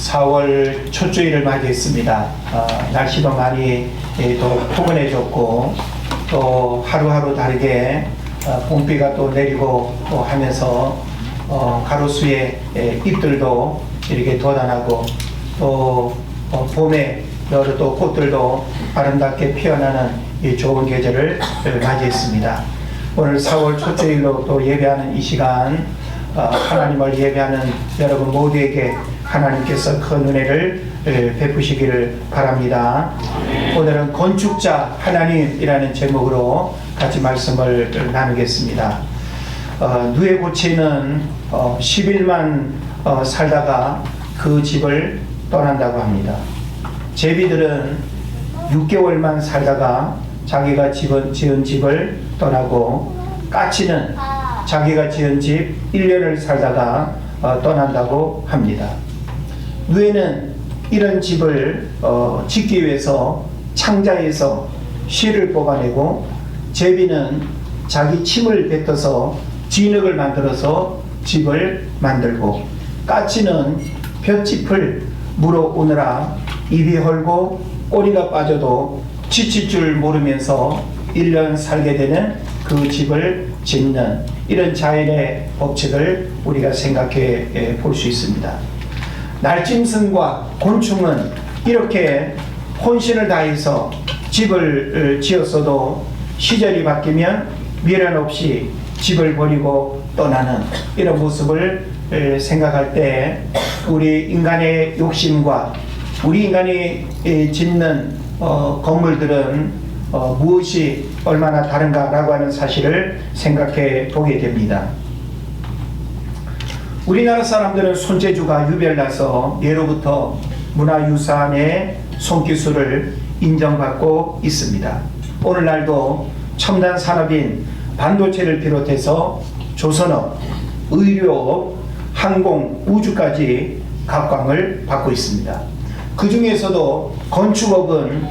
4월 첫 주일을 맞이했습니다. 날씨도 많이 또 포근해졌고 또 하루하루 다르게 봄비가 또 내리고 또 하면서 가로수의 잎들도 이렇게 돋아나고 또 봄에 여러 또 꽃들도 아름답게 피어나는 이 좋은 계절을 맞이했습니다. 오늘 4월 첫 주일로 또 예배하는 이 시간 하나님을 예배하는 여러분 모두에게 하나님께서 큰 은혜를 베푸시기를 바랍니다. 오늘은 건축자 하나님이라는 제목으로 같이 말씀을 나누겠습니다. 누에 고치는 10일만 살다가 그 집을 떠난다고 합니다. 제비들은 6개월만 살다가 자기가 지은 집을 떠나고 까치는 자기가 지은 집 1년을 살다가 떠난다고 합니다. 누에는 이런 집을 짓기 위해서 창자에서 실을 뽑아내고, 제비는 자기 침을 뱉어서 진흙을 만들어서 집을 만들고, 까치는 볏짚을 물어 오느라 입이 헐고 꼬리가 빠져도 지칠 줄 모르면서 1년 살게 되는 그 집을 짓는 이런 자연의 법칙을 우리가 생각해 볼 수 있습니다. 날짐승과 곤충은 이렇게 혼신을 다해서 집을 지었어도 시절이 바뀌면 미련 없이 집을 버리고 떠나는 이런 모습을 생각할 때 우리 인간의 욕심과 우리 인간이 짓는 건물들은 무엇이 얼마나 다른가라고 하는 사실을 생각해 보게 됩니다. 우리나라 사람들은 손재주가 유별나서 예로부터 문화유산의 손기술을 인정받고 있습니다. 오늘날도 첨단 산업인 반도체를 비롯해서 조선업, 의료업, 항공, 우주까지 각광을 받고 있습니다. 그 중에서도 건축업은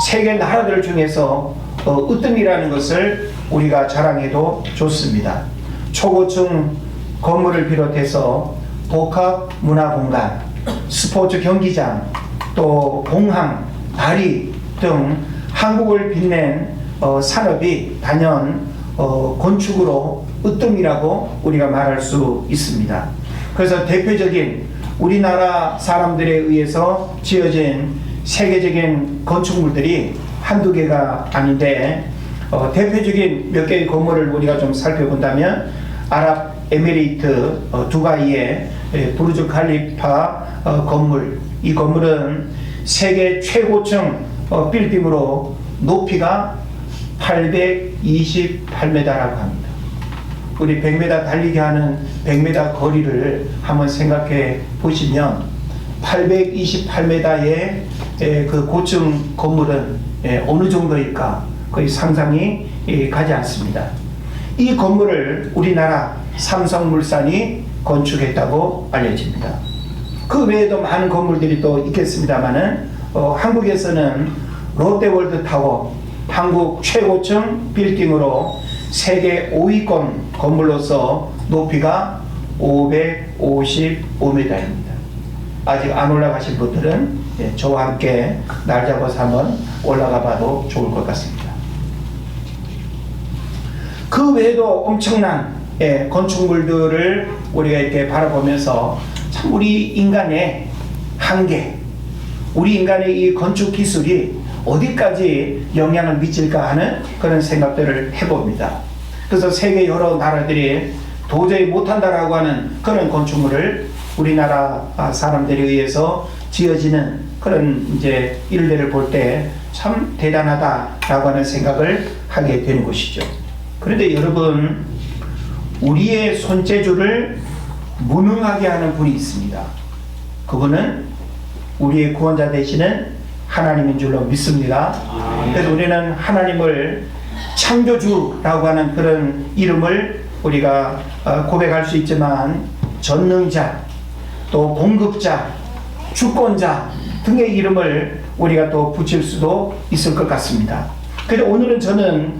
세계 나라들 중에서 으뜸이라는 것을 우리가 자랑해도 좋습니다. 초고층 건물을 비롯해서 복합 문화공간, 스포츠 경기장, 또 공항, 다리 등 한국을 빛낸 산업이 단연 건축으로 으뜸이라고 우리가 말할 수 있습니다. 그래서 대표적인 우리나라 사람들에 의해서 지어진 세계적인 건축물들이 한두 개가 아닌데, 대표적인 몇 개의 건물을 우리가 좀 살펴본다면 아랍에미레이트 두바이의 부르즈 칼리파 건물, 이 건물은 세계 최고층 빌딩으로 높이가 828m라고 합니다. 우리 100m 달리기 하는 100m 거리를 한번 생각해 보시면 828m의 그 고층 건물은 어느 정도일까 거의 상상이 가지 않습니다. 이 건물을 우리나라 삼성물산이 건축했다고 알려집니다. 그 외에도 많은 건물들이 또 있겠습니다만은 한국에서는 롯데월드타워, 한국 최고층 빌딩으로 세계 5위권 건물로서 높이가 555m입니다. 아직 안 올라가신 분들은 저와 함께 날 잡아서 한번 올라가 봐도 좋을 것 같습니다. 그 외에도 엄청난 건축물들을 우리가 이렇게 바라보면서 참 우리 인간의 한계, 우리 인간의 이 건축 기술이 어디까지 영향을 미칠까 하는 그런 생각들을 해봅니다. 그래서 세계 여러 나라들이 도저히 못한다라고 하는 그런 건축물을 우리나라 사람들에 의해서 지어지는 그런 이제 일들을 볼 때 참 대단하다라고 하는 생각을 하게 되는 것이죠. 그런데 여러분, 우리의 손재주를 무능하게 하는 분이 있습니다. 그분은 우리의 구원자 되시는 하나님인 줄로 믿습니다. 그래서 우리는 하나님을 창조주라고 하는 그런 이름을 우리가 고백할 수 있지만, 전능자, 또 공급자, 주권자 등의 이름을 우리가 또 붙일 수도 있을 것 같습니다. 그런데 오늘은 저는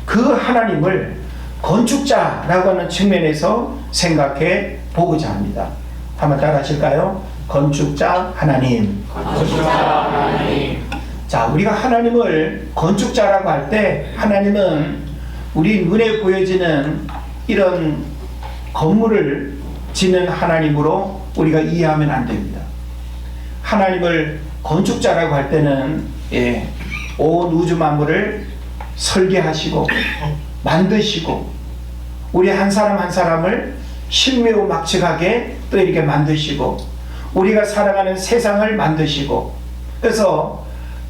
그 하나님을 건축자라고 하는 측면에서 생각해 보고자 합니다. 한번 따라 하실까요? 건축자 하나님. 건축자 하나님. 자, 우리가 하나님을 건축자라고 할 때 하나님은 우리 눈에 보여지는 이런 건물을 짓는 하나님으로 우리가 이해하면 안 됩니다. 하나님을 건축자라고 할 때는 온 우주 만물을 설계하시고 만드시고 우리 한 사람 한 사람을 신묘막측하게 또 이렇게 만드시고 우리가 살아가는 세상을 만드시고, 그래서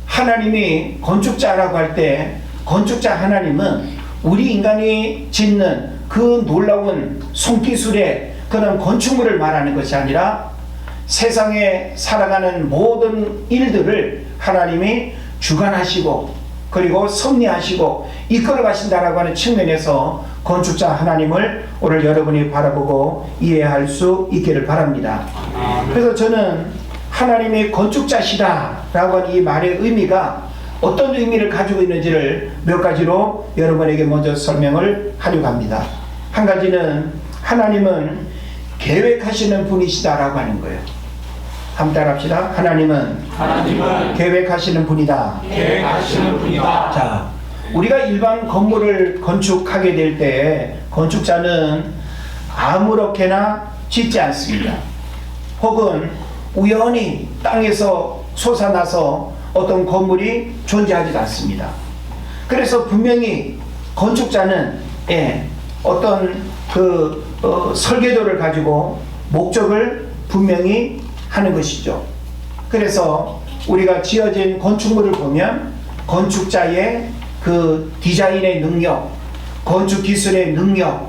하나님이 건축자라고 할 때 건축자 하나님은 우리 인간이 짓는 그 놀라운 손기술의 그런 건축물을 말하는 것이 아니라 세상에 살아가는 모든 일들을 하나님이 주관하시고 그리고 섭리하시고 이끌어 가신다라고 하는 측면에서 건축자 하나님을 오늘 여러분이 바라보고 이해할 수 있기를 바랍니다. 그래서 저는 하나님이 건축자시다라고 하는 이 말의 의미가 어떤 의미를 가지고 있는지를 몇 가지로 여러분에게 먼저 설명을 하려고 합니다. 한 가지는 하나님은 계획하시는 분이시다라고 하는 거예요. 한번 따라합시다. 하나님은 계획하시는 분이다. 계획하시는 분이다. 자, 우리가 일반 건물을 건축하게 될 때 건축자는 아무렇게나 짓지 않습니다. 혹은 우연히 땅에서 솟아나서 어떤 건물이 존재하지 않습니다. 그래서 분명히 건축자는 어떤 설계도를 가지고 목적을 분명히 하는 것이죠. 그래서 우리가 지어진 건축물을 보면 건축자의 그 디자인의 능력, 건축 기술의 능력,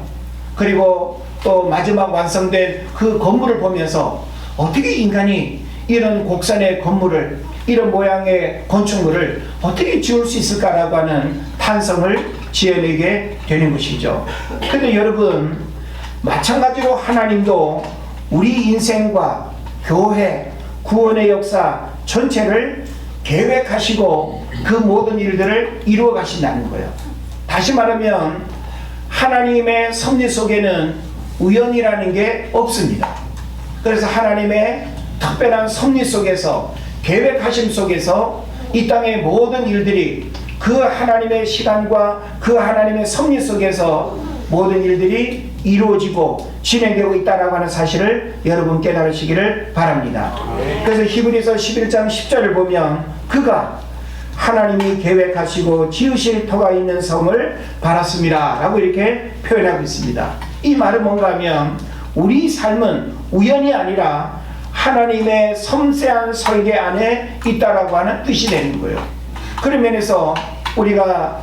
그리고 또 마지막 완성된 그 건물을 보면서 어떻게 인간이 이런 곡선의 건물을, 이런 모양의 건축물을 어떻게 지을 수 있을까라고 하는 탄성을 지어내게 되는 것이죠. 근데 여러분, 마찬가지로 하나님도 우리 인생과 교회, 구원의 역사 전체를 계획하시고 그 모든 일들을 이루어 가신다는 거예요. 다시 말하면 하나님의 섭리 속에는 우연이라는 게 없습니다. 그래서 하나님의 특별한 섭리 속에서, 계획하심 속에서 이 땅의 모든 일들이 그 하나님의 시간과 그 하나님의 섭리 속에서 모든 일들이 이루어지고 진행되고 있다라고 하는 사실을 여러분 깨달으시기를 바랍니다. 그래서 히브리서 11장 10절을 보면 그가 하나님이 계획하시고 지으실 터가 있는 성을 바랐습니다 라고 이렇게 표현하고 있습니다. 이 말은 뭔가 하면 우리 삶은 우연이 아니라 하나님의 섬세한 설계 안에 있다라고 하는 뜻이 되는 거예요. 그런 면에서 우리가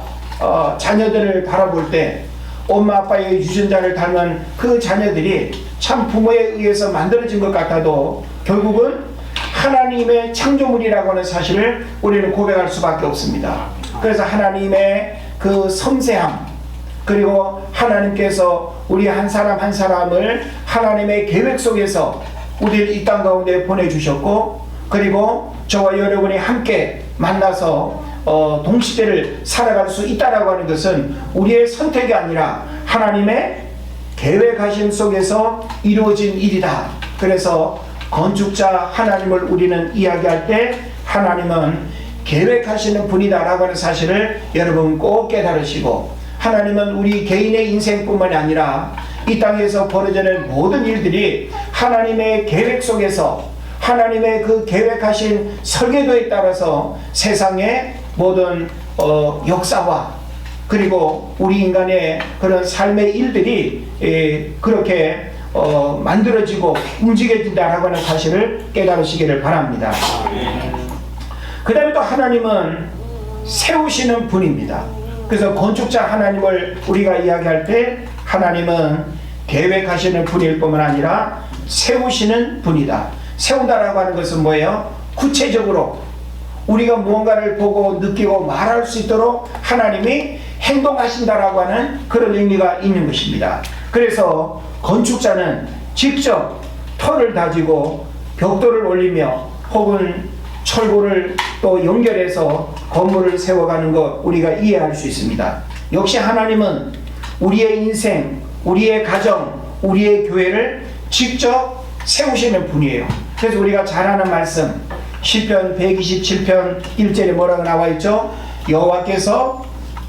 자녀들을 바라볼 때 엄마 아빠의 유전자를 닮은 그 자녀들이 참 부모에 의해서 만들어진 것 같아도 결국은 하나님의 창조물이라고 하는 사실을 우리는 고백할 수밖에 없습니다. 그래서 하나님의 그 섬세함, 그리고 하나님께서 우리 한 사람 한 사람을 하나님의 계획 속에서 우리를 이 땅 가운데 보내주셨고, 그리고 저와 여러분이 함께 만나서 동시대를 살아갈 수 있다라고 하는 것은 우리의 선택이 아니라 하나님의 계획하심 속에서 이루어진 일이다. 그래서 건축자 하나님을 우리는 이야기할 때 하나님은 계획하시는 분이다라고 하는 사실을 여러분 꼭 깨달으시고, 하나님은 우리 개인의 인생뿐만이 아니라 이 땅에서 벌어지는 모든 일들이 하나님의 계획 속에서 하나님의 그 계획하신 설계도에 따라서 세상의 모든 역사와 그리고 우리 인간의 그런 삶의 일들이 그렇게 만들어지고 움직여진다라고 하는 사실을 깨달으시기를 바랍니다. 그 다음에 또 하나님은 세우시는 분입니다. 그래서 건축자 하나님을 우리가 이야기할 때 하나님은 계획하시는 분일 뿐만 아니라 세우시는 분이다. 세운다라고 하는 것은 뭐예요? 구체적으로 우리가 무언가를 보고 느끼고 말할 수 있도록 하나님이 행동하신다라고 하는 그런 의미가 있는 것입니다. 그래서 건축자는 직접 터를 다지고 벽돌을 올리며 혹은 철골을 또 연결해서 건물을 세워가는 것 우리가 이해할 수 있습니다. 역시 하나님은 우리의 인생, 우리의 가정, 우리의 교회를 직접 세우시는 분이에요. 그래서 우리가 잘 아는 말씀 시편 127편 1절에 뭐라고 나와 있죠? 여호와께서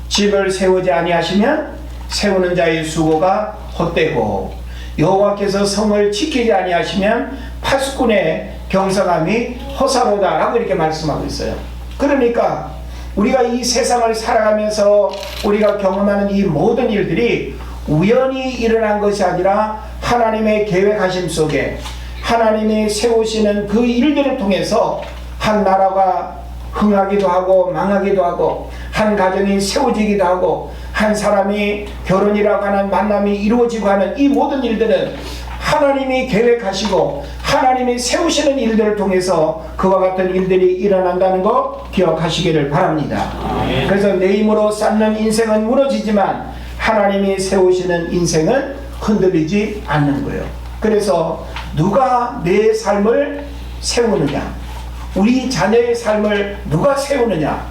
집을 세우지 아니하시면 세우는 자의 수고가 헛되고 여호와께서 성을 지키지 아니하시면 파수꾼의 경성함이 허사로다라고 이렇게 말씀하고 있어요. 그러니까 우리가 이 세상을 살아가면서 우리가 경험하는 이 모든 일들이 우연히 일어난 것이 아니라 하나님의 계획하심 속에 하나님이 세우시는 그 일들을 통해서 한 나라가 흥하기도 하고 망하기도 하고 한 가정이 세워지기도 하고 한 사람이 결혼이라고 하는 만남이 이루어지고 하는 이 모든 일들은 하나님이 계획하시고 하나님이 세우시는 일들을 통해서 그와 같은 일들이 일어난다는 거 기억하시기를 바랍니다. 그래서 내 힘으로 쌓는 인생은 무너지지만 하나님이 세우시는 인생은 흔들리지 않는 거예요. 그래서 누가 내 삶을 세우느냐, 우리 자녀의 삶을 누가 세우느냐.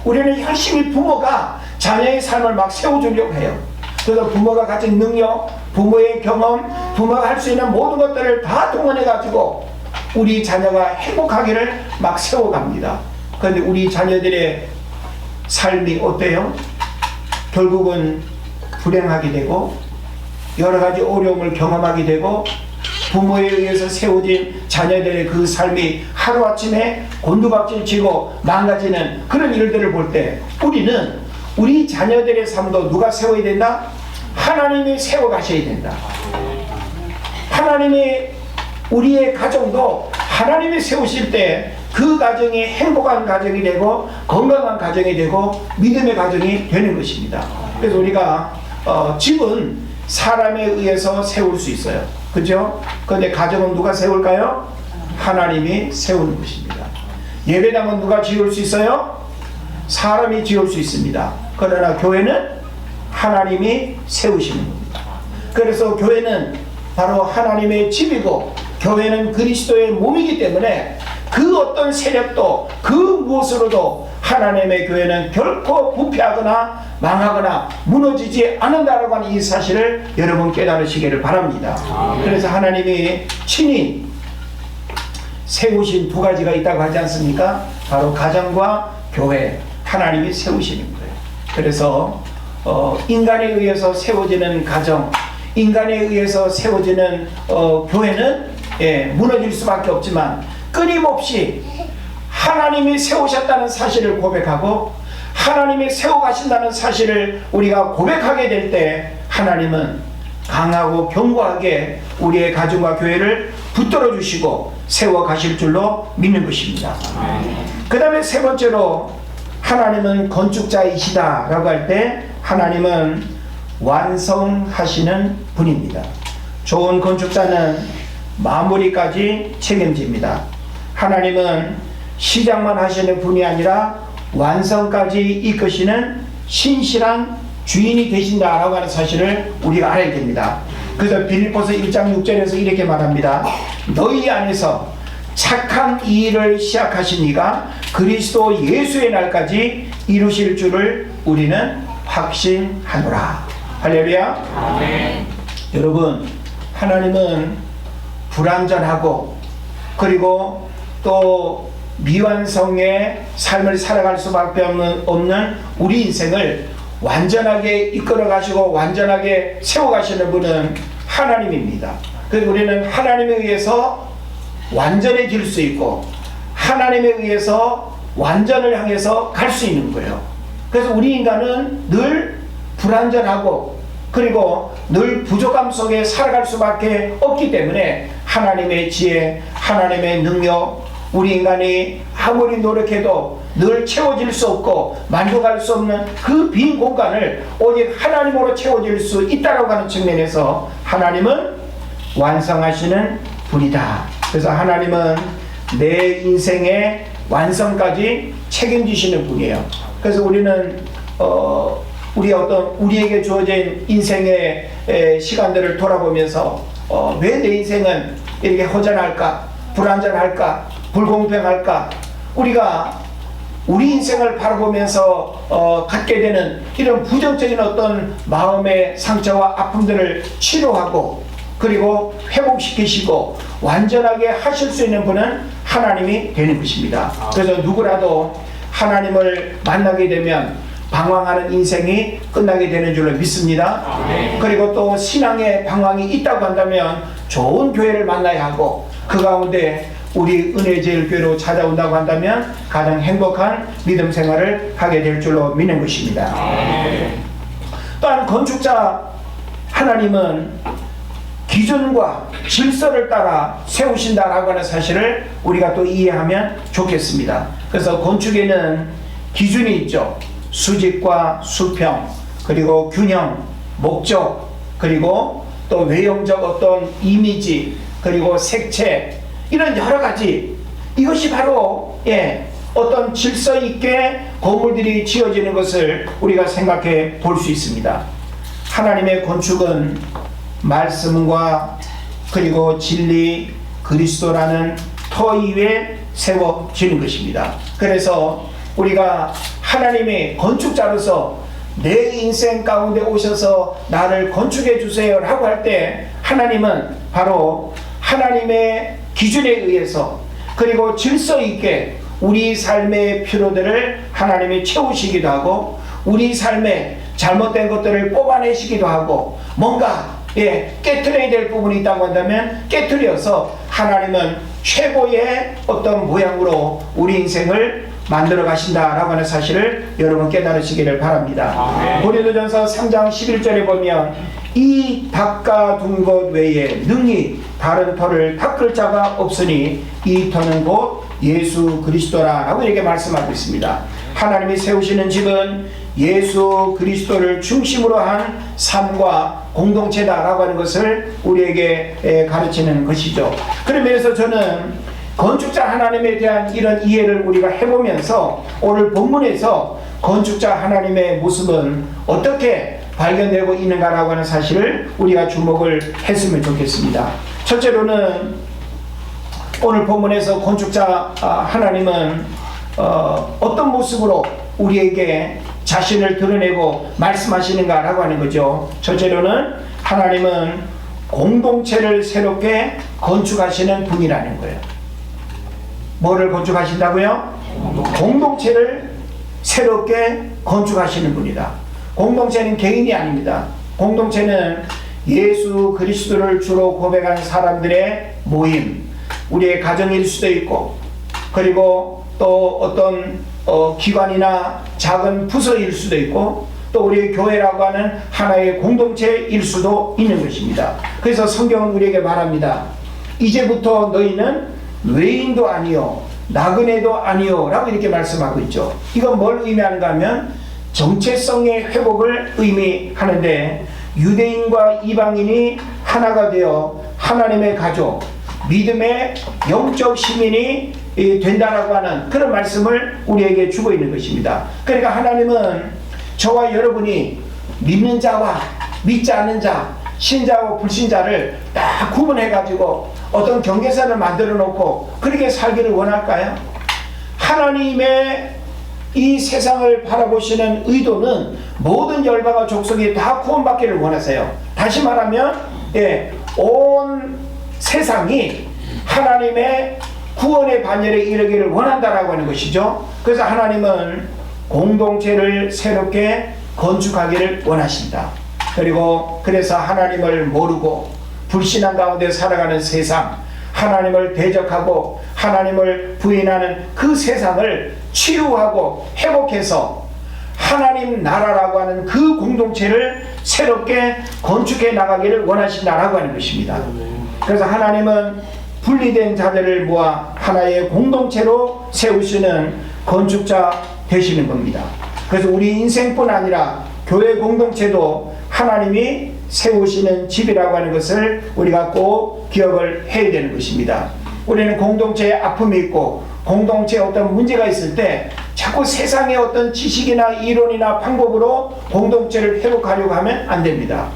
우리는 열심히 부모가 자녀의 삶을 막 세워주려고 해요. 그래서 부모가 가진 능력, 부모의 경험, 부모가 할 수 있는 모든 것들을 다 동원해가지고 우리 자녀가 행복하기를 막 세워갑니다. 그런데 우리 자녀들의 삶이 어때요? 결국은 불행하게 되고 여러 가지 어려움을 경험하게 되고 부모에 의해서 세워진 자녀들의 그 삶이 하루아침에 곤두박질치고 망가지는 그런 일들을 볼 때 우리는 우리 자녀들의 삶도 누가 세워야 된다? 하나님이 세워가셔야 된다. 하나님이 우리의 가정도 하나님이 세우실 때 그 가정이 행복한 가정이 되고 건강한 가정이 되고 믿음의 가정이 되는 것입니다. 그래서 우리가 집은 사람에 의해서 세울 수 있어요. 그죠? 그런데 가정은 누가 세울까요? 하나님이 세우는 것입니다. 예배당은 누가 지을 수 있어요? 사람이 지을 수 있습니다. 그러나 교회는 하나님이 세우시는 겁니다. 그래서 교회는 바로 하나님의 집이고 교회는 그리스도의 몸이기 때문에 그 어떤 세력도 그 무엇으로도 하나님의 교회는 결코 부패하거나 망하거나 무너지지 않는다라고 하는 이 사실을 여러분 깨달으시기를 바랍니다. 그래서 하나님이 친히 세우신 두 가지가 있다고 하지 않습니까? 바로 가정과 교회, 하나님이 세우시는 거예요. 그래서 인간에 의해서 세워지는 가정, 인간에 의해서 세워지는 교회는 무너질 수밖에 없지만 끊임없이 하나님이 세우셨다는 사실을 고백하고 하나님이 세워가신다는 사실을 우리가 고백하게 될 때 하나님은 강하고 견고하게 우리의 가정과 교회를 붙들어 주시고 세워가실 줄로 믿는 것입니다. 그 다음에 세 번째로 하나님은 건축자이시다 라고 할 때 하나님은 완성하시는 분입니다. 좋은 건축자는 마무리까지 책임집니다. 하나님은 시작만 하시는 분이 아니라 완성까지 이끄시는 신실한 주인이 되신다라고 하는 사실을 우리가 알아야 됩니다. 그래서 빌립보서 1장 6절에서 이렇게 말합니다. 너희 안에서 착한 이 일을 시작하신 이가 그리스도 예수의 날까지 이루실 줄을 우리는 확신하노라. 할렐루야. 아멘. 여러분, 하나님은 불완전하고 그리고 또 미완성의 삶을 살아갈 수밖에 없는 우리 인생을 완전하게 이끌어 가시고 완전하게 세워 가시는 분은 하나님입니다. 그래서 우리는 하나님에 의해서 완전해질 수 있고 하나님에 의해서 완전을 향해서 갈 수 있는 거예요. 그래서 우리 인간은 늘 불완전하고 그리고 늘 부족함 속에 살아갈 수밖에 없기 때문에 하나님의 지혜, 하나님의 능력, 우리 인간이 아무리 노력해도 늘 채워질 수 없고 만족할 수 없는 그 빈 공간을 오직 하나님으로 채워질 수 있다고 하는 측면에서 하나님은 완성하시는 분이다. 그래서 하나님은 내 인생의 완성까지 책임지시는 분이에요. 그래서 우리는 우리에게 주어진 인생의 시간들을 돌아보면서 왜 내 인생은 이렇게 허전할까, 불완전할까, 불공평할까? 우리가 우리 인생을 바라보면서 갖게 되는 이런 부정적인 어떤 마음의 상처와 아픔들을 치료하고 그리고 회복시키시고 완전하게 하실 수 있는 분은 하나님이 되는 것입니다. 그래서 누구라도 하나님을 만나게 되면 방황하는 인생이 끝나게 되는 줄로 믿습니다. 그리고 또 신앙의 방황이 있다고 한다면 좋은 교회를 만나야 하고, 그 가운데 우리 은혜제일교회로 찾아온다고 한다면 가장 행복한 믿음 생활을 하게 될 줄로 믿는 것입니다. 또한 건축자 하나님은 기준과 질서를 따라 세우신다라고 하는 사실을 우리가 또 이해하면 좋겠습니다. 그래서 건축에는 기준이 있죠. 수직과 수평, 그리고 균형, 목적, 그리고 또 외형적 어떤 이미지, 그리고 색채, 이런 여러 가지, 이것이 바로 어떤 질서 있게 건물들이 지어지는 것을 우리가 생각해 볼 수 있습니다. 하나님의 건축은 말씀과 그리고 진리, 그리스도라는 터 위에 세워지는 것입니다. 그래서 우리가 하나님의 건축자로서 내 인생 가운데 오셔서 나를 건축해 주세요 라고 할 때, 하나님은 바로 하나님의 기준에 의해서 그리고 질서 있게 우리 삶의 필요들을 하나님이 채우시기도 하고, 우리 삶에 잘못된 것들을 뽑아내시기도 하고, 뭔가 깨트려야 될 부분이 있다고 한다면 깨트려서 하나님은 최고의 어떤 모양으로 우리 인생을 만들어 가신다라고 하는 사실을 여러분 깨달으시기를 바랍니다. 고린도전서 3장 11절에 보면 이 닦아둔 것 외에 능히 다른 터를 닦을 자가 없으니 이 터는 곧 예수 그리스도라라고 이렇게 말씀하고 있습니다. 하나님이 세우시는 집은 예수 그리스도를 중심으로 한 삶과 공동체다라고 하는 것을 우리에게 가르치는 것이죠. 그런 면에서 저는 건축자 하나님에 대한 이런 이해를 우리가 해보면서 오늘 본문에서 건축자 하나님의 모습은 어떻게 발견되고 있는가라고 하는 사실을 우리가 주목을 했으면 좋겠습니다. 첫째로는 오늘 본문에서 건축자 하나님은 어떤 모습으로 우리에게 자신을 드러내고 말씀하시는가라고 하는 거죠. 첫째로는 하나님은 공동체를 새롭게 건축하시는 분이라는 거예요. 뭐를 건축하신다고요? 공동체를 새롭게 건축하시는 분이다. 공동체는 개인이 아닙니다. 공동체는 예수 그리스도를 주로 고백하는 사람들의 모임, 우리의 가정일 수도 있고, 그리고 또 어떤 기관이나 작은 부서일 수도 있고, 또 우리 교회라고 하는 하나의 공동체일 수도 있는 것입니다. 그래서 성경은 우리에게 말합니다. 이제부터 너희는 외인도 아니요 나그네도 아니요 라고 이렇게 말씀하고 있죠. 이건 뭘 의미하는가 하면 정체성의 회복을 의미하는데, 유대인과 이방인이 하나가 되어 하나님의 가족, 믿음의 영적 시민이 된다라고 하는 그런 말씀을 우리에게 주고 있는 것입니다. 그러니까 하나님은 저와 여러분이 믿는 자와 믿지 않는 자, 신자와 불신자를 딱 구분해 가지고 어떤 경계선을 만들어 놓고 그렇게 살기를 원할까요? 하나님의 이 세상을 바라보시는 의도는 모든 열방과 족속이 다 구원받기를 원하세요. 다시 말하면 온 세상이 하나님의 구원의 반열에 이르기를 원한다라고 하는 것이죠. 그래서 하나님은 공동체를 새롭게 건축하기를 원하신다. 그리고 그래서 하나님을 모르고 불신앙 가운데 살아가는 세상, 하나님을 대적하고 하나님을 부인하는 그 세상을 치유하고 회복해서 하나님 나라라고 하는 그 공동체를 새롭게 건축해 나가기를 원하신다라고 하는 것입니다. 그래서 하나님은 분리된 자들을 모아 하나의 공동체로 세우시는 건축자 되시는 겁니다. 그래서 우리 인생뿐 아니라 교회 공동체도 하나님이 세우시는 집이라고 하는 것을 우리가 꼭 기억을 해야 되는 것입니다. 우리는 공동체에 아픔이 있고 공동체에 어떤 문제가 있을 때 자꾸 세상의 어떤 지식이나 이론이나 방법으로 공동체를 회복하려고 하면 안 됩니다.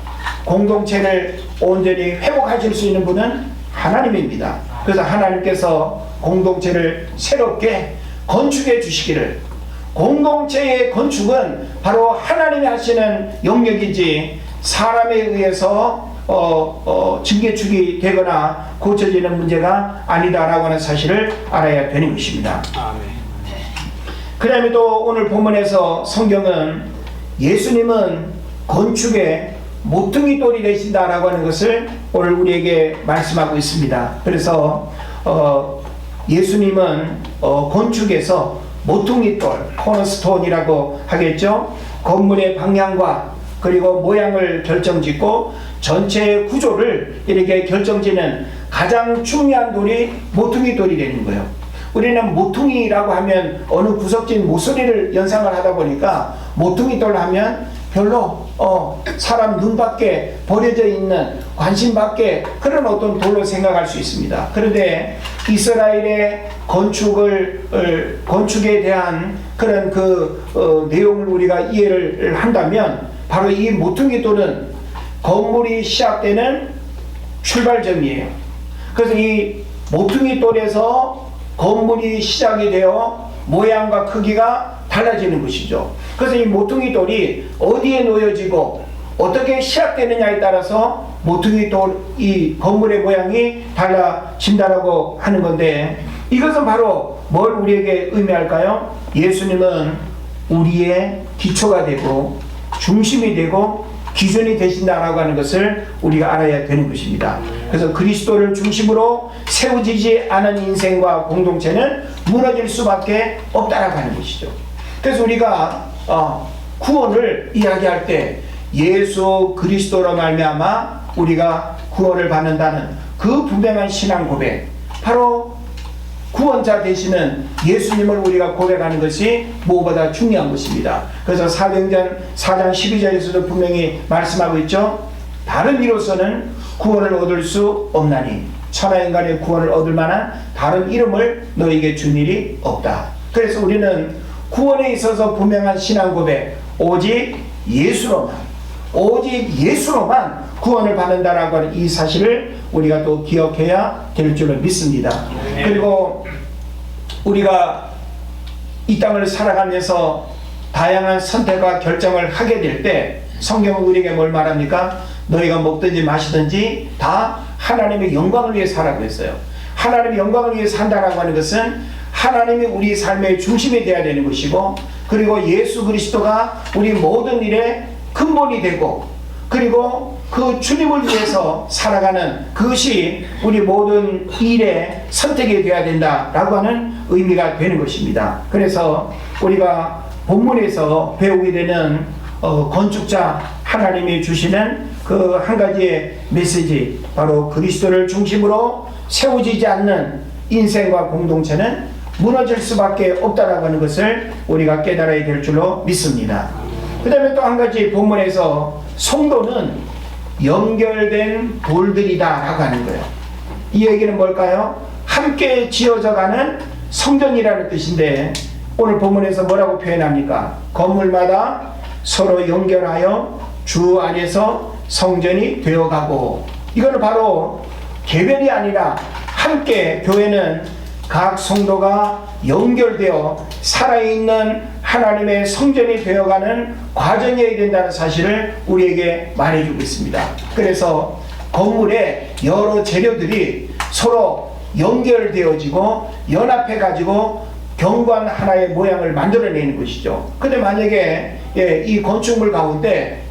공동체를 온전히 회복하실 수 있는 분은 하나님입니다. 그래서 하나님께서 공동체를 새롭게 건축해 주시기를, 공동체의 건축은 바로 하나님이 하시는 영역이지 사람에 의해서 증개축이 되거나 고쳐지는 문제가 아니다라고 하는 사실을 알아야 되는 것입니다. 아멘. 그 다음에 또 오늘 본문에서 성경은 예수님은 건축의 모퉁이 돌이 되신다라고 하는 것을 오늘 우리에게 말씀하고 있습니다. 그래서 예수님은 건축에서 모퉁이 돌, 코너스톤이라고 하겠죠. 건물의 방향과 그리고 모양을 결정짓고 전체 구조를 이렇게 결정짓는 가장 중요한 돌이 모퉁이 돌이 되는 거예요. 우리는 모퉁이라고 하면 어느 구석진 모서리를 연상을 하다 보니까 모퉁이 돌 하면 별로 사람 눈 밖에 버려져 있는 관심 밖에 그런 어떤 돌로 생각할 수 있습니다. 그런데 이스라엘의 건축에 대한 그런 내용을 우리가 이해를 한다면 바로 이 모퉁이 돌은 건물이 시작되는 출발점이에요. 그래서 이 모퉁이 돌에서 건물이 시작이 되어 모양과 크기가 달라지는 것이죠. 그래서 이 모퉁이 돌이 어디에 놓여지고 어떻게 시작되느냐에 따라서 모퉁이 돌, 이 건물의 모양이 달라진다라고 하는 건데, 이것은 바로 뭘 우리에게 의미할까요? 예수님은 우리의 기초가 되고 중심이 되고 기준이 되신다라고 하는 것을 우리가 알아야 되는 것입니다. 그래서 그리스도를 중심으로 세워지지 않은 인생과 공동체는 무너질 수밖에 없다라고 하는 것이죠. 그래서 우리가 구원을 이야기할 때 예수 그리스도로 말미암아 우리가 구원을 받는다는 그 분명한 신앙 고백, 바로 구원자 되시는 예수님을 우리가 고백하는 것이 무엇보다 중요한 것입니다. 그래서 사도행전 4장 12절에서도 분명히 말씀하고 있죠. 다른 이로서는 구원을 얻을 수 없나니 천하인간의 구원을 얻을 만한 다른 이름을 너에게 준 일이 없다. 그래서 우리는 구원에 있어서 분명한 신앙 고백, 오직 예수로만 구원을 받는다라고 하는 이 사실을 우리가 또 기억해야 될 줄로 믿습니다. 그리고 우리가 이 땅을 살아가면서 다양한 선택과 결정을 하게 될 때 성경은 우리에게 뭘 말합니까? 너희가 먹든지 마시든지 다 하나님의 영광을 위해 살라고 했어요. 하나님의 영광을 위해 산다라고 하는 것은 하나님이 우리 삶의 중심이 되어야 되는 것이고, 그리고 예수 그리스도가 우리 모든 일의 근본이 되고, 그리고 그 주님을 위해서 살아가는 그것이 우리 모든 일의 선택이 되어야 된다라고 하는 의미가 되는 것입니다. 그래서 우리가 본문에서 배우게 되는 건축자 하나님이 주시는 그 한 가지의 메시지, 바로 그리스도를 중심으로 세워지지 않는 인생과 공동체는 무너질 수밖에 없다라고 하는 것을 우리가 깨달아야 될 줄로 믿습니다. 그 다음에 또 한 가지 본문에서 성도는 연결된 돌들이다 라고 하는 거예요. 이 얘기는 뭘까요? 함께 지어져가는 성전이라는 뜻인데, 오늘 본문에서 뭐라고 표현합니까? 건물마다 서로 연결하여 주 안에서 성전이 되어가고, 이거는 바로 개별이 아니라 함께 교회는 각 성도가 연결되어 살아있는 하나님의 성전이 되어가는 과정이어야 된다는 사실을 우리에게 말해주고 있습니다. 그래서 건물의 여러 재료들이 서로 연결되어지고 연합해가지고 경관 하나의 모양을 만들어내는 것이죠. 근데 만약에 이 건축물 가운데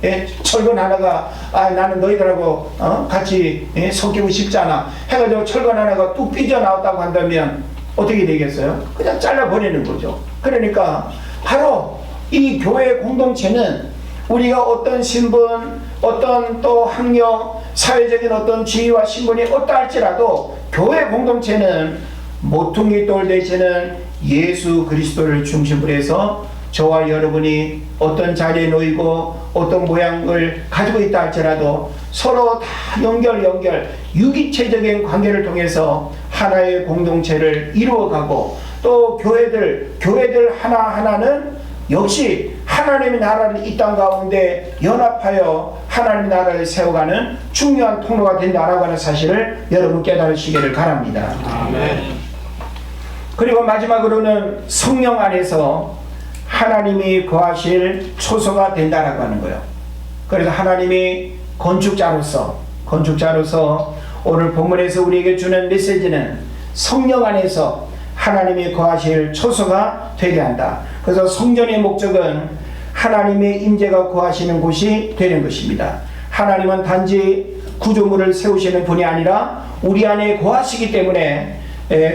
철근 하나가 나는 너희들하고 같이 섞이고 싶지 않아 해가지고 철근 하나가 뚝 삐져나왔다고 한다면 어떻게 되겠어요? 그냥 잘라버리는 거죠. 그러니까 바로 이 교회 공동체는 우리가 어떤 신분, 어떤 또 학력, 사회적인 어떤 지위와 신분이 어떠할지라도 교회 공동체는 모퉁이 돌 되시는 예수 그리스도를 중심으로 해서 저와 여러분이 어떤 자리에 놓이고 어떤 모양을 가지고 있다 할지라도 서로 다 연결 유기체적인 관계를 통해서 하나의 공동체를 이루어가고, 또 교회들 하나하나는 역시 하나님의 나라를 이 땅 가운데 연합하여 하나님의 나라를 세워가는 중요한 통로가 된다라고 하는 사실을 여러분 깨달으시기를 바랍니다. 아멘. 그리고 마지막으로는 성령 안에서 하나님이 거하실 초소가 된다라고 하는 거예요. 그래서 하나님이 건축자로서 건축자로서 오늘 본문에서 우리에게 주는 메시지는 성령 안에서 하나님이 거하실 초소가 되게 한다. 그래서 성전의 목적은 하나님의 임재가 거하시는 곳이 되는 것입니다. 하나님은 단지 구조물을 세우시는 분이 아니라 우리 안에 거하시기 때문에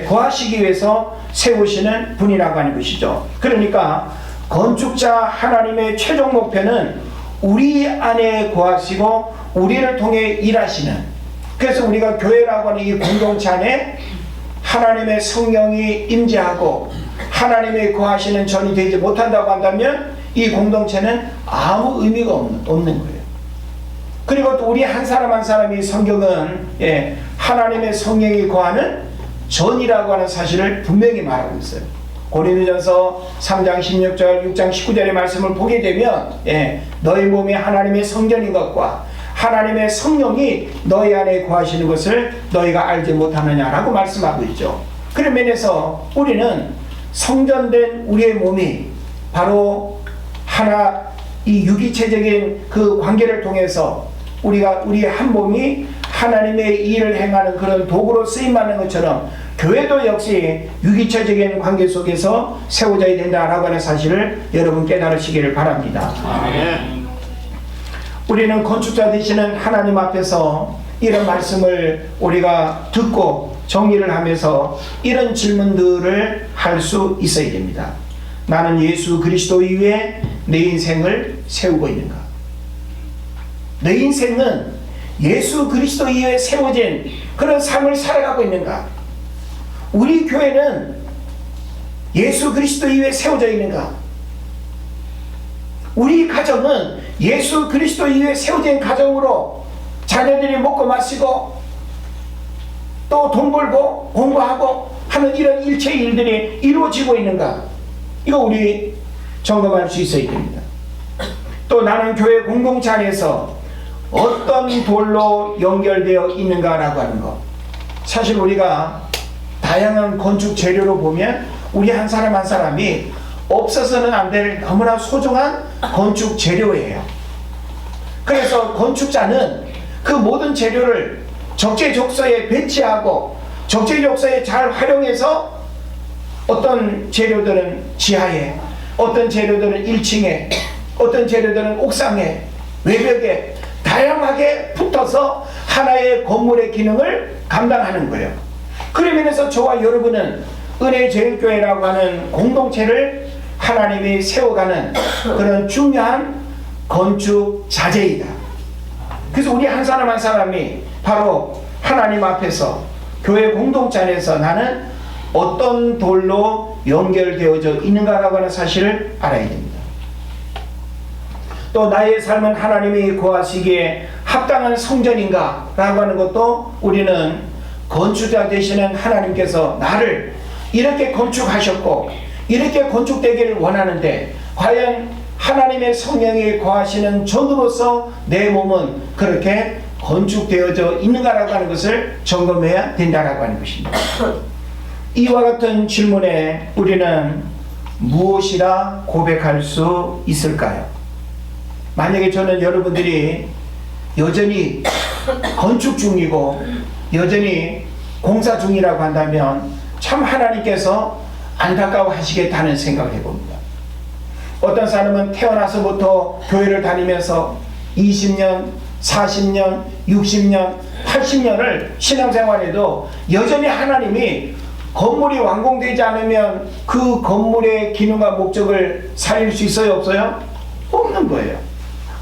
거하시기 위해서 세우시는 분이라고 하는 것이죠. 그러니까 건축자 하나님의 최종 목표는 우리 안에 거하시고 우리를 통해 일하시는, 그래서 우리가 교회라고 하는 이 공동체 안에 하나님의 성령이 임재하고 하나님의 거하시는 전이 되지 못한다고 한다면 이 공동체는 아무 의미가 없는 거예요. 그리고 또 우리 한 사람 한 사람이 성경은 하나님의 성령이 거하는 전이라고 하는 사실을 분명히 말하고 있어요. 고린도전서 3장 16절 6장 19절의 말씀을 보게 되면 너희 몸이 하나님의 성전인 것과 하나님의 성령이 너희 안에 거하시는 것을 너희가 알지 못하느냐라고 말씀하고 있죠. 그런 면에서 우리는 성전된 우리의 몸이 바로 하나 이 유기체적인 그 관계를 통해서 우리 한 몸이 하나님의 일을 행하는 그런 도구로 쓰임받는 것처럼 교회도 역시 유기체적인 관계 속에서 세워져야 된다라고 하는 사실을 여러분 깨달으시기를 바랍니다. 아멘. 우리는 건축자 되시는 하나님 앞에서 이런 말씀을 우리가 듣고 정리를 하면서 이런 질문들을 할 수 있어야 됩니다. 나는 예수 그리스도 위에 내 인생을 세우고 있는가? 내 인생은 예수 그리스도 위에 세워진 그런 삶을 살아가고 있는가? 우리 교회는 예수 그리스도 위에 세워져 있는가? 우리 가정은 예수 그리스도 위에 세워진 가정으로 자녀들이 먹고 마시고 또 돈 벌고 공부하고 하는 이런 일체 일들이 이루어지고 있는가? 이거 우리 점검할 수 있어야 됩니다. 또 나는 교회 공동체 안에서 어떤 돌로 연결되어 있는가라고 하는 것. 사실 우리가 다양한 건축 재료로 보면 우리 한 사람 한 사람이 없어서는 안 될 너무나 소중한 건축 재료예요. 그래서 건축자는 그 모든 재료를 적재적소에 배치하고 적재적소에 잘 활용해서 어떤 재료들은 지하에, 어떤 재료들은 1층에, 어떤 재료들은 옥상에, 외벽에 다양하게 붙어서 하나의 건물의 기능을 감당하는 거예요. 그런 면에서 저와 여러분은 은혜제일교회라고 하는 공동체를 하나님이 세워가는 그런 중요한 건축 자재이다. 그래서 우리 한 사람 한 사람이 바로 하나님 앞에서 교회 공동체 안에서 나는 어떤 돌로 연결되어져 있는가라고 하는 사실을 알아야 됩니다. 또 나의 삶은 하나님이 거하시기에 합당한 성전인가 라고 하는 것도 우리는 건축자 되시는 하나님께서 나를 이렇게 건축하셨고 이렇게 건축되기를 원하는데 과연 하나님의 성령이 거하시는 전으로서 내 몸은 그렇게 건축되어져 있는가라고 하는 것을 점검해야 된다라고 하는 것입니다. 이와 같은 질문에 우리는 무엇이라 고백할 수 있을까요? 만약에 저는 여러분들이 여전히 건축 중이고 여전히 공사 중이라고 한다면 참 하나님께서 안타까워하시겠다는 생각을 해봅니다. 어떤 사람은 태어나서부터 교회를 다니면서 20년, 40년, 60년, 80년을 신앙생활에도 여전히 하나님이 건물이 완공되지 않으면 그 건물의 기능과 목적을 살릴 수 있어요? 없어요? 없는 거예요.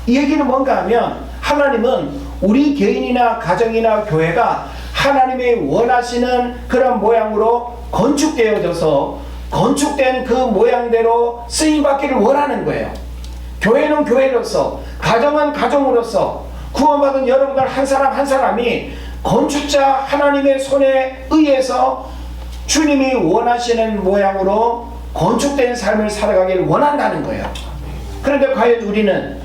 이 얘기는 뭔가 하면 하나님은 우리 개인이나 가정이나 교회가 하나님이 원하시는 그런 모양으로 건축되어져서 건축된 그 모양대로 쓰임받기를 원하는 거예요. 교회는 교회로서, 가정은 가정으로서 구원받은 여러분들 한 사람 한 사람이 건축자 하나님의 손에 의해서 주님이 원하시는 모양으로 건축된 삶을 살아가기를 원한다는 거예요. 그런데 과연 우리는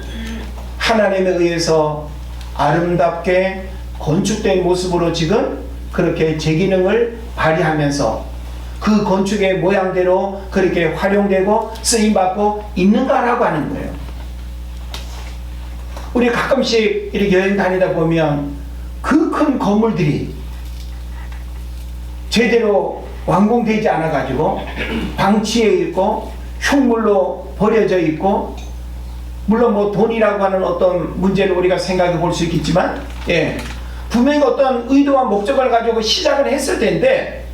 하나님에 의해서 아름답게 건축된 모습으로 지금 그렇게 제 기능을 발휘하면서 그 건축의 모양대로 그렇게 활용되고 쓰임받고 있는가라고 하는 거예요. 우리 가끔씩 이렇게 여행 다니다 보면 그 큰 건물들이 제대로 완공되지 않아 가지고 방치해 있고 흉물로 버려져 있고, 물론 뭐 돈이라고 하는 어떤 문제를 우리가 생각해 볼 수 있겠지만, 분명히 어떤 의도와 목적을 가지고 시작을 했을 텐데,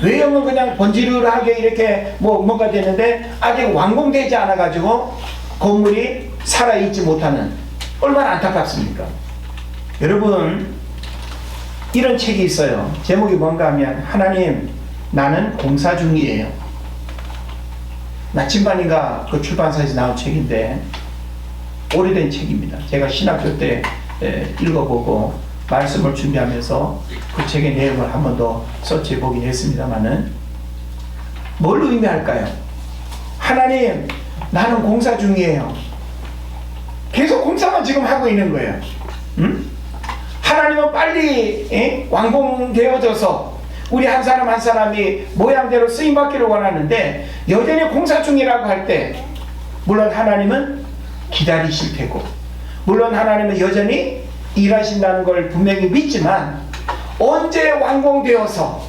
외형은 그냥 번지르르하게 이렇게 뭔가 되는데 아직 완공되지 않아 가지고 건물이 살아있지 못하는, 얼마나 안타깝습니까? 여러분, 이런 책이 있어요. 제목이 뭔가 하면 하나님 나는 공사 중이에요. 나침반인가 그 출판사에서 나온 책인데 오래된 책입니다. 제가 신학교 때 읽어보고 말씀을 준비하면서 그 책의 내용을 한 번 더 서치해 보긴 했습니다만은, 뭘 의미할까요? 하나님 나는 공사 중이에요. 계속 공사만 지금 하고 있는 거예요. 하나님은 빨리 완공되어져서 우리 한 사람 한 사람이 모양대로 쓰임받기를 원하는데, 여전히 공사 중이라고 할 때 물론 하나님은 기다리실 테고, 물론 하나님은 여전히 일하신다는 걸 분명히 믿지만, 언제 완공되어서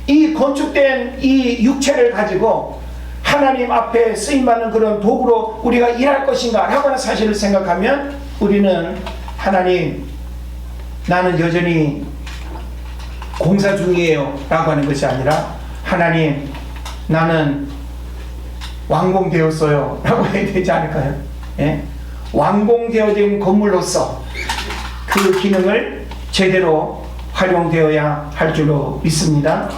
이 건축된 이 육체를 가지고 하나님 앞에 쓰임받는 그런 도구로 우리가 일할 것인가 라고 하는 사실을 생각하면, 우리는 하나님 나는 여전히 공사 중이에요 라고 하는 것이 아니라, 하나님 나는 완공되었어요 라고 해야 되지 않을까요? 완공되어진 건물로서 그 기능을 제대로 활용되어야 할 줄로 믿습니다.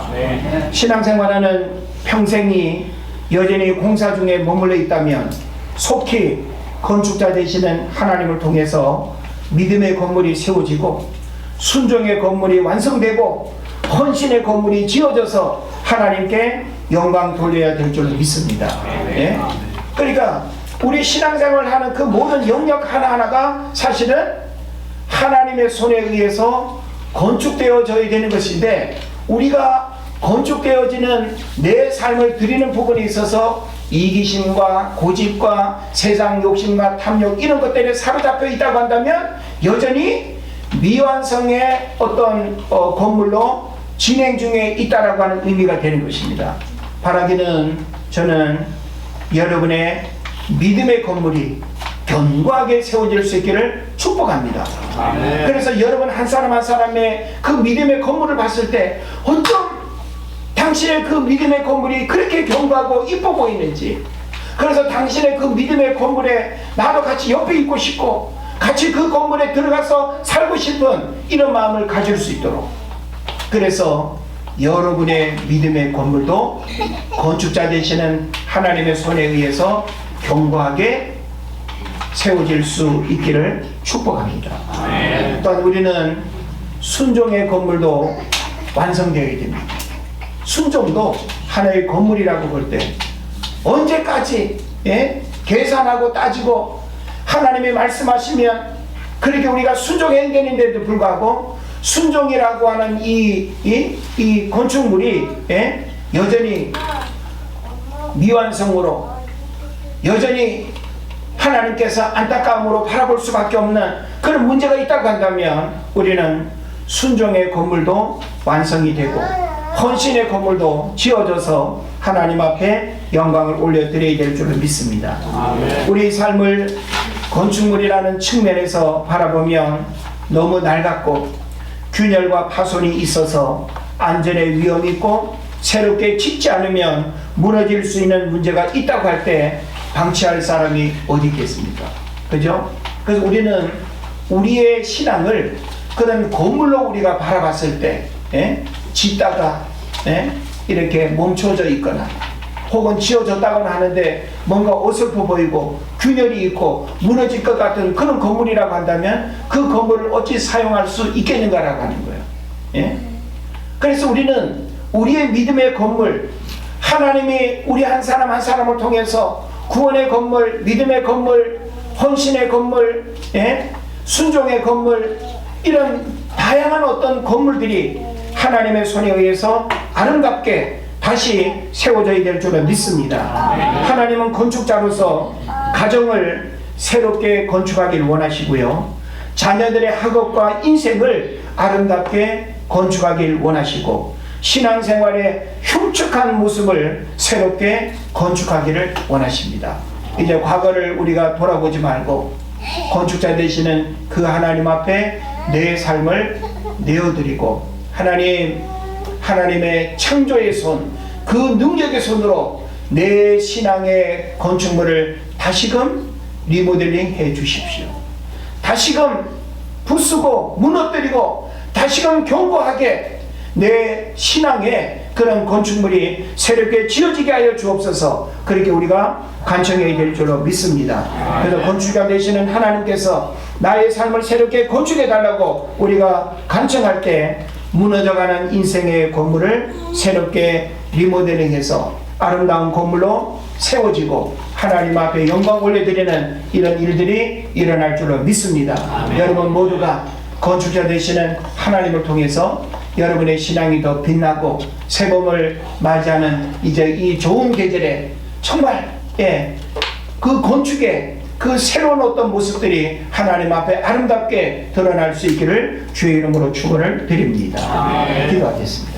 신앙생활하는 평생이 여전히 공사 중에 머물러 있다면 속히 건축자 되시는 하나님을 통해서 믿음의 건물이 세워지고 순종의 건물이 완성되고 헌신의 건물이 지어져서 하나님께 영광 돌려야 될 줄로 믿습니다. 그러니까 우리 신앙생활을 하는 그 모든 영역 하나하나가 사실은 하나님의 손에 의해서 건축되어져야 되는 것인데, 우리가 건축되어지는 내 삶을 드리는 부분에 있어서 이기심과 고집과 세상 욕심과 탐욕 이런 것들에 사로잡혀 있다고 한다면 여전히 미완성의 어떤 건물로 진행 중에 있다라고 하는 의미가 되는 것입니다. 바라기는 저는 여러분의 믿음의 건물이 견고하게 세워질 수 있기를 축복합니다. 그래서 여러분 한 사람 한 사람의 그 믿음의 건물을 봤을 때 어쩜 당신의 그 믿음의 건물이 그렇게 견고하고 이뻐 보이는지, 그래서 당신의 그 믿음의 건물에 나도 같이 옆에 있고 싶고 같이 그 건물에 들어가서 살고 싶은 이런 마음을 가질 수 있도록, 그래서 여러분의 믿음의 건물도 건축자 되시는 하나님의 손에 의해서 견고하게 세워질 수 있기를 축복합니다. 또한 우리는 순종의 건물도 완성되어야 됩니다. 순종도 하나의 건물이라고 볼 때 언제까지 계산하고 따지고 하나님이 말씀하시면 그렇게 우리가 순종해야 되는데도 불구하고 순종이라고 하는 이 건축물이 여전히 미완성으로 여전히 하나님께서 안타까움으로 바라볼 수밖에 없는 그런 문제가 있다고 한다면, 우리는 순종의 건물도 완성이 되고 헌신의 건물도 지어져서 하나님 앞에 영광을 올려드려야 될 줄을 믿습니다. 우리 삶을 건축물이라는 측면에서 바라보면 너무 낡았고 균열과 파손이 있어서 안전에 위험이 있고 새롭게 짓지 않으면 무너질 수 있는 문제가 있다고 할 때 방치할 사람이 어디 있겠습니까? 그죠? 그래서 우리는 우리의 신앙을 그런 건물로 우리가 바라봤을 때 짓다가 이렇게 멈춰져 있거나 혹은 지어졌다거나 하는데 뭔가 어설퍼 보이고 균열이 있고 무너질 것 같은 그런 건물이라고 한다면 그 건물을 어찌 사용할 수 있겠는가라고 하는 거예요. 그래서 우리는 우리의 믿음의 건물, 하나님이 우리 한 사람 한 사람을 통해서 구원의 건물, 믿음의 건물, 헌신의 건물, 순종의 건물, 이런 다양한 어떤 건물들이 하나님의 손에 의해서 아름답게 다시 세워져야 될 줄을 믿습니다. 하나님은 건축자로서 가정을 새롭게 건축하기를 원하시고요, 자녀들의 학업과 인생을 아름답게 건축하길 원하시고 신앙생활의 흉측한 모습을 새롭게 건축하기를 원하십니다. 이제 과거를 우리가 돌아보지 말고 건축자 되시는 그 하나님 앞에 내 삶을 내어드리고 하나님의 창조의 손, 그 능력의 손으로 내 신앙의 건축물을 다시금 리모델링 해 주십시오. 다시금 부수고 무너뜨리고 다시금 견고하게 내 신앙의 그런 건축물이 새롭게 지어지게 하여 주옵소서. 그렇게 우리가 간청해야 될 줄로 믿습니다. 그래서 건축자 되시는 하나님께서 나의 삶을 새롭게 건축해 달라고 우리가 간청할 때 무너져가는 인생의 건물을 새롭게 리모델링해서 아름다운 건물로 세워지고 하나님 앞에 영광 올려드리는 이런 일들이 일어날 줄로 믿습니다. 여러분 모두가 건축자 되시는 하나님을 통해서 여러분의 신앙이 더 빛나고 새봄을 맞이하는 이제 이 좋은 계절에 정말 그 건축의 그 새로운 어떤 모습들이 하나님 앞에 아름답게 드러날 수 있기를 주의 이름으로 축원을 드립니다. 기도하겠습니다.